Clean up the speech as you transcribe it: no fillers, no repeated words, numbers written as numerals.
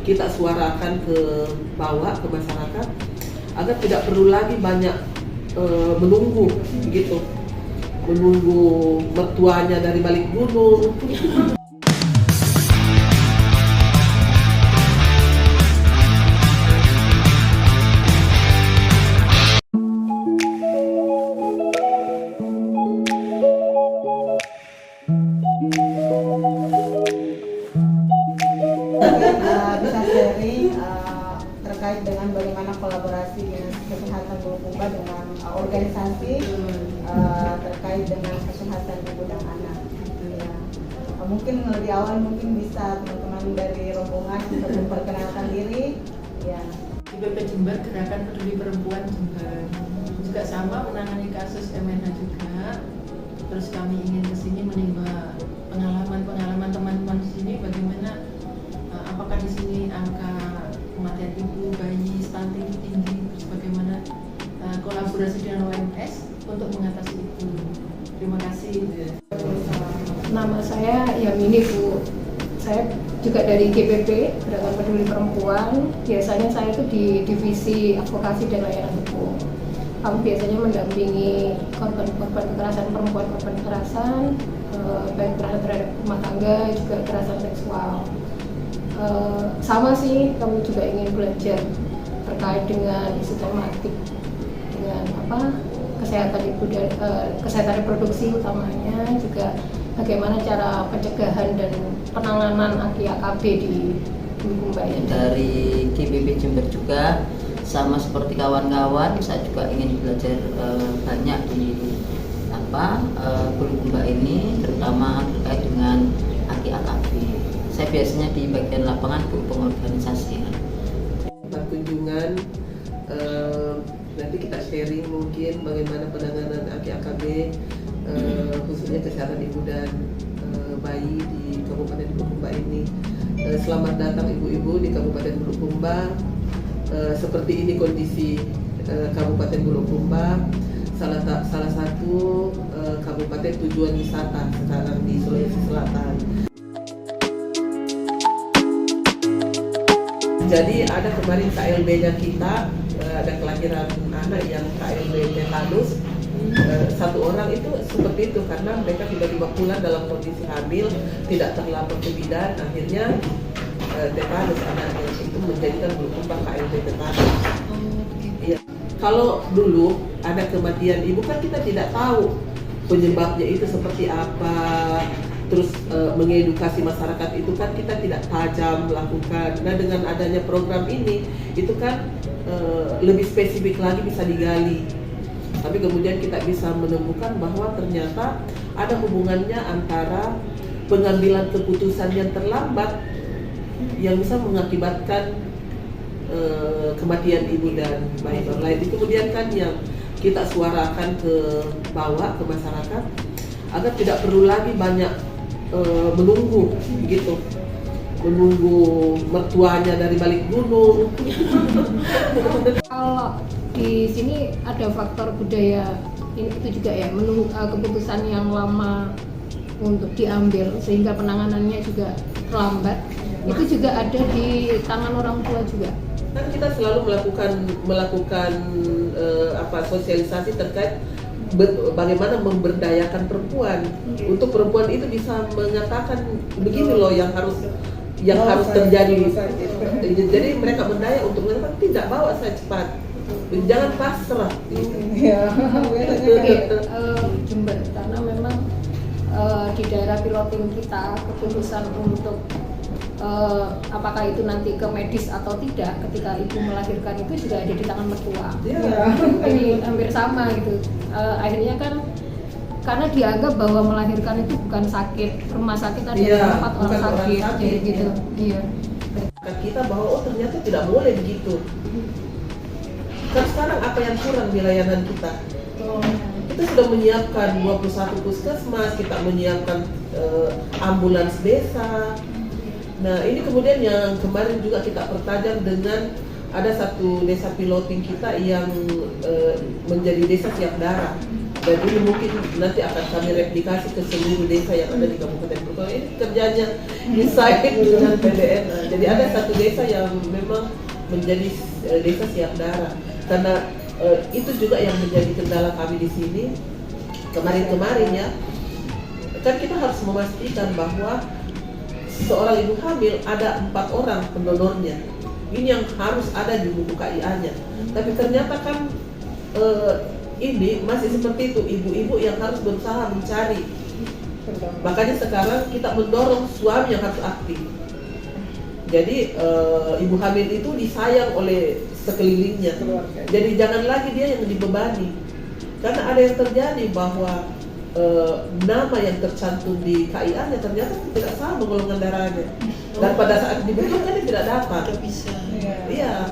kita suarakan ke bawah, ke masyarakat, agar tidak perlu lagi banyak menunggu gitu, menunggu mertuanya dari balik gunung. Bisa sharing terkait dengan bagaimana kolaborasi dinas kesehatan Bulukumba dengan organisasi terkait dengan kesehatan ibu dan anak. Ya. Mungkin lebih awal bisa teman-teman dari rombongan untuk memperkenalkan diri. Ya. IPP Jember, Gerakan Peduli Perempuan Jember, juga sama menangani kasus MNH juga. Terus kami ingin kesini menimba pengalaman teman-teman di sini, bagaimana apakah di sini angka kematian ibu, bayi, stunting tinggi, terus bagaimana kolaborasi dengan OMS untuk mengatasi itu. Terima kasih. Nama saya Yamini, Bu. Saya juga dari GPP, Gerakan Peduli Perempuan. Biasanya saya itu di divisi advokasi dan layanan hukum. Kami biasanya mendampingi korban-korban kekerasan perempuan, korban kekerasan, baik kekerasan terhadap rumah tangga, juga kekerasan seksual. Sama sih, kami juga ingin belajar terkait dengan isu tematik dengan kesehatan ibu dan kesehatan reproduksi utamanya, juga bagaimana cara pencegahan dan penanganan AKB di Bulukumba ini. Dari GPP Jember juga sama seperti kawan-kawan, saya juga ingin belajar banyak di Bulukumba ini, terutama terkait dengan AKB. Saya biasanya di bagian lapangan, Bu, pengorganisasian. Kunjungan, nanti kita sharing mungkin bagaimana penanganan AKB, khususnya kesehatan ibu dan bayi di Kabupaten Bulukumba ini. Selamat datang ibu-ibu di Kabupaten Bulukumba. Seperti ini kondisi Kabupaten Bulukumba, salah satu kabupaten tujuan wisata sekarang di Sulawesi Selatan. Jadi ada kemarin KLB-nya kita, ada kelahiran anak yang KLB tetanus. Satu orang itu seperti itu karena mereka tiba-tiba pulang dalam kondisi hamil, tidak terlapor ke bidan, akhirnya tetanus anaknya, itu menjadikan Bulukumba KLB tetanus. Iya. Kalau dulu ada kematian ibu kan kita tidak tahu penyebabnya itu seperti apa. Terus mengedukasi masyarakat itu kan kita tidak tajam melakukan. Nah, dengan adanya program ini itu kan lebih spesifik lagi bisa digali. Tapi kemudian kita bisa menemukan bahwa ternyata ada hubungannya antara pengambilan keputusan yang terlambat yang bisa mengakibatkan kematian ibu dan bayi lain. Itu kemudian kan yang kita suarakan ke bawah, ke masyarakat, agar tidak perlu lagi banyak menunggu gitu, menunggu mertuanya dari balik gunung. Kalau di sini ada faktor budaya ini itu juga ya, menunggu keputusan yang lama untuk diambil sehingga penanganannya juga terlambat. Itu juga ada di tangan orang tua juga. Kan kita selalu melakukan sosialisasi terkait bagaimana memberdayakan perempuan. Untuk perempuan itu bisa mengatakan begini loh yang harus terjadi. Jadi mereka berdaya untuk mengatakan tidak, bawa saya cepat, jangan pasrah. Jember, karena memang di daerah piloting kita keputusan untuk apakah itu nanti ke medis atau tidak ketika ibu melahirkan itu juga ada di tangan mertua. Jadi hampir sama gitu. Akhirnya kan karena dianggap bahwa melahirkan itu bukan sakit, rumah sakit ada tempat orang sakit, jadi gitu. Iya. Kita bahwa ternyata tidak boleh begitu. Kan sekarang apa yang kurang di layanan kita? Kita sudah menyiapkan 21 puskesmas, kita menyiapkan ambulans desa. Nah, ini kemudian yang kemarin juga kita pertajam dengan ada satu desa piloting kita yang menjadi desa siap darah. Dan ini mungkin nanti akan kami replikasi ke seluruh desa yang ada di Kabupaten Bogor. Ini kerjanya inside dengan PDN. Jadi ada satu desa yang memang menjadi desa siap darah. Karena itu juga yang menjadi kendala kami di sini. Kemarin-kemarin ya, kan kita harus memastikan bahwa seorang ibu hamil ada 4 orang pendonornya. Ini yang harus ada di buku KIA-nya. Tapi ternyata kan ini masih seperti itu, ibu-ibu yang harus berusaha mencari. Makanya sekarang kita mendorong suami yang harus aktif. Jadi ibu hamil itu disayang oleh sekelilingnya. Jadi jangan lagi dia yang dibebani. Karena ada yang terjadi bahwa nama yang tercantum di KIA-nya ternyata tidak sama golongan darahnya. Dan pada saat dibutuhkan dia tidak dapat. Bisa. Iya.